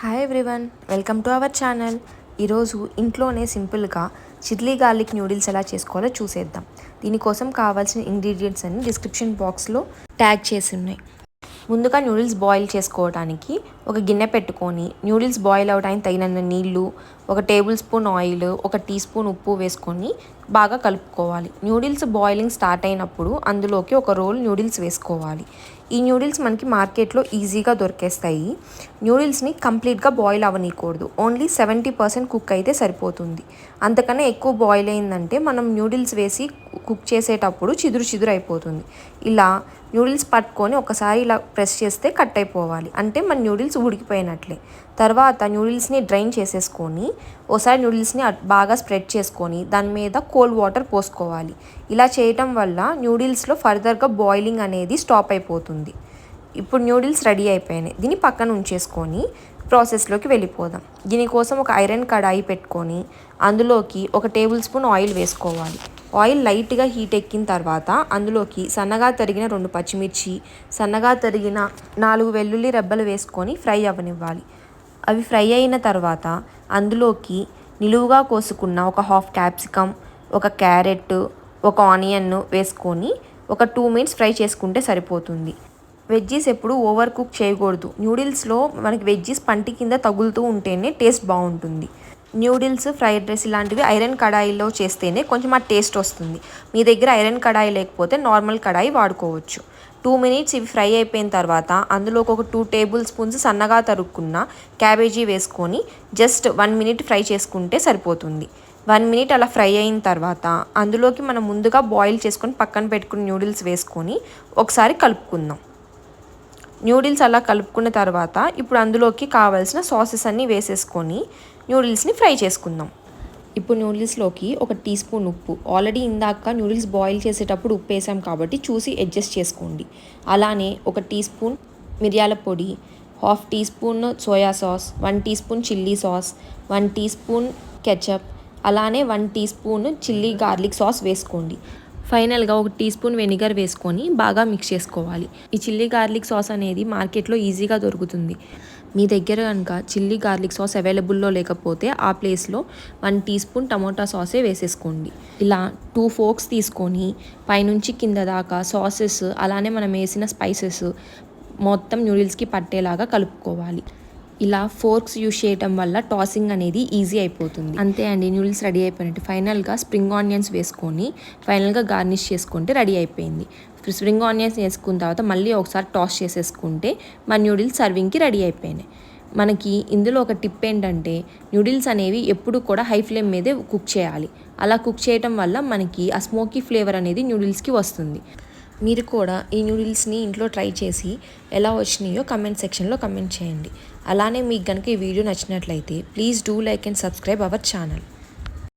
Hi everyone, welcome to our channel. ఈరోజు ఇంట్లోనే సింపుల్గా చిల్లీ గార్లిక్ న్యూడిల్స్ ఎలా చేసుకోవాలో చూసేద్దాం. దీనికోసం కావాల్సిన ఇంగ్రీడియంట్స్ అన్ని డిస్క్రిప్షన్ బాక్స్లో ట్యాగ్ చేసి ఉన్నాయి. ముందుగా న్యూడిల్స్ బాయిల్ చేసుకోవడానికి ఒక గిన్నె పెట్టుకొని న్యూడిల్స్ బాయిల్ అవడానికి తగినంత నీళ్లు, 1 tablespoon oil, 1 teaspoon ఉప్పు వేసుకొని బాగా కలుపుకోవాలి. న్యూడిల్స్ బాయిలింగ్ స్టార్ట్ అయినప్పుడు అందులోకి ఒక రోల్ న్యూడిల్స్ వేసుకోవాలి. ఈ న్యూడిల్స్ మనకి మార్కెట్లో ఈజీగా దొరికేస్తాయి. న్యూడిల్స్ని కంప్లీట్గా బాయిల్ అవ్వనీయకూడదు, ఓన్లీ 70% కుక్ అయితే సరిపోతుంది. అంతకన్నా ఎక్కువ బాయిల్ అయిందంటే మనం న్యూడిల్స్ వేసి కుక్ చేసేటప్పుడు చిదురు అయిపోతుంది. ఇలా న్యూడిల్స్ పట్టుకొని ఒకసారి ఇలా ప్రెస్ చేస్తే కట్ అయిపోవాలి, అంటే మన న్యూడిల్స్ ఉడికిపోయినట్లే. తర్వాత న్యూడిల్స్ని డ్రైన్ చేసేసుకొని ఒకసారి న్యూడిల్స్ని బాగా స్ప్రెడ్ చేసుకొని దాని మీద కోల్డ్ వాటర్ పోసుకోవాలి. ఇలా చేయటం వల్ల న్యూడిల్స్లో ఫర్దర్గా బాయిలింగ్ అనేది స్టాప్ అయిపోతుంది. ఇప్పుడు న్యూడిల్స్ రెడీ అయిపోయినాయి. దీన్ని పక్కన ఉంచేసుకొని ప్రాసెస్లోకి వెళ్ళిపోదాం. దీనికోసం ఒక ఐరన్ కడాయి పెట్టుకొని అందులోకి 1 టేబుల్ స్పూన్ ఆయిల్ వేసుకోవాలి. ఆయిల్ లైట్గా హీట్ ఎక్కిన తర్వాత అందులోకి సన్నగా తరిగిన 2 పచ్చిమిర్చి, సన్నగా తరిగిన 4 వెల్లుల్లి రెబ్బలు వేసుకొని ఫ్రై అవ్వనివ్వాలి. అవి ఫ్రై అయిన తర్వాత అందులోకి నిలువుగా కోసుకున్న ఒక హాఫ్ క్యాప్సికమ్, 1 క్యారెట్, 1 ఆనియన్ వేసుకొని ఒక 2 మినిట్స్ ఫ్రై చేసుకుంటే సరిపోతుంది. వెజ్జీస్ ఎప్పుడు ఓవర్ కుక్ చేయకూడదు. న్యూడిల్స్లో మనకి వెజ్జీస్ పంటి కింద తగులుతూ ఉంటేనే టేస్ట్ బాగుంటుంది. న్యూడిల్స్, ఫ్రైడ్ రైస్ ఇలాంటివి ఐరన్ కడాయిలో చేస్తేనే కొంచెం ఆ టేస్ట్ వస్తుంది. మీ దగ్గర ఐరన్ కడాయి లేకపోతే నార్మల్ కడాయి వాడుకోవచ్చు. 2 మినిట్స్ ఇవి ఫ్రై అయిపోయిన తర్వాత అందులోకి ఒక 2 టేబుల్ స్పూన్స్ సన్నగా తరుక్కున్న క్యాబేజీ వేసుకొని జస్ట్ 1 మినిట్ ఫ్రై చేసుకుంటే సరిపోతుంది. 1 మినిట్ అలా ఫ్రై అయిన తర్వాత అందులోకి మనం ముందుగా బాయిల్ చేసుకొని పక్కన పెట్టుకున్న న్యూడిల్స్ వేసుకొని ఒకసారి కలుపుకుందాం. న్యూడిల్స్ అలా కలుపుకున్న తర్వాత ఇప్పుడు అందులోకి కావాల్సిన సాసెస్ అన్నీ వేసేసుకొని న్యూడిల్స్ని ఫ్రై చేసుకుందాం. ఇప్పుడు న్యూడిల్స్లోకి 1 టీ స్పూన్ ఉప్పు, ఆల్రెడీ ఇందాక న్యూడిల్స్ బాయిల్ చేసేటప్పుడు ఉప్పు వేసాం కాబట్టి చూసి అడ్జస్ట్ చేసుకోండి. అలానే 1 టీ స్పూన్ మిరియాల పొడి, half teaspoon soya sauce, 1 teaspoon chilli sauce, 1 teaspoon ketchup, అలానే 1 teaspoon chilli garlic sauce వేసుకోండి. ఫైనల్గా 1 టీ స్పూన్ వెనిగర్ వేసుకొని బాగా మిక్స్ చేసుకోవాలి. ఈ చిల్లీ గార్లిక్ సాస్ అనేది మార్కెట్లో ఈజీగా దొరుకుతుంది. మీ దగ్గర కనుక చిల్లీ గార్లిక్ సాస్ అవైలబుల్లో లేకపోతే ఆ ప్లేస్లో 1 టీ స్పూన్ టమోటా సాసే వేసేసుకోండి. ఇలా 2 ఫోర్క్స్ తీసుకొని పైనుంచి కింద దాకా సాసెస్ అలానే మనం వేసిన స్పైసెస్ మొత్తం న్యూడిల్స్కి పట్టేలాగా కలుపుకోవాలి. ఇలా ఫోర్క్స్ యూజ్ చేయటం వల్ల టాసింగ్ అనేది ఈజీ అయిపోతుంది. అంతే అండి, న్యూడిల్స్ రెడీ అయిపోయినట్టు. ఫైనల్గా స్ప్రింగ్ ఆనియన్స్ వేసుకొని ఫైనల్గా గార్నిష్ చేసుకుంటే రెడీ అయిపోయింది. స్ప్రింగ్ ఆనియన్స్ వేసుకున్న తర్వాత మళ్ళీ ఒకసారి టాస్ చేసేసుకుంటే మన న్యూడిల్స్ సర్వింగ్కి రెడీ అయిపోయినాయి. మనకి ఇందులో ఒక టిప్ ఏంటంటే న్యూడిల్స్ అనేవి ఎప్పుడు కూడా హై ఫ్లేమ్ మీదే కుక్ చేయాలి. అలా కుక్ చేయటం వల్ల మనకి ఆ స్మోకీ ఫ్లేవర్ అనేది న్యూడిల్స్కి వస్తుంది. మీరు కూడా ఈ న్యూడిల్స్ని ఇంట్లో ట్రై చేసి ఎలా వచ్చినాయో కమెంట్ సెక్షన్లో కమెంట్ చేయండి. అలానే మీకు కనుక ఈ వీడియో నచ్చినట్లయితే please do like and subscribe our channel.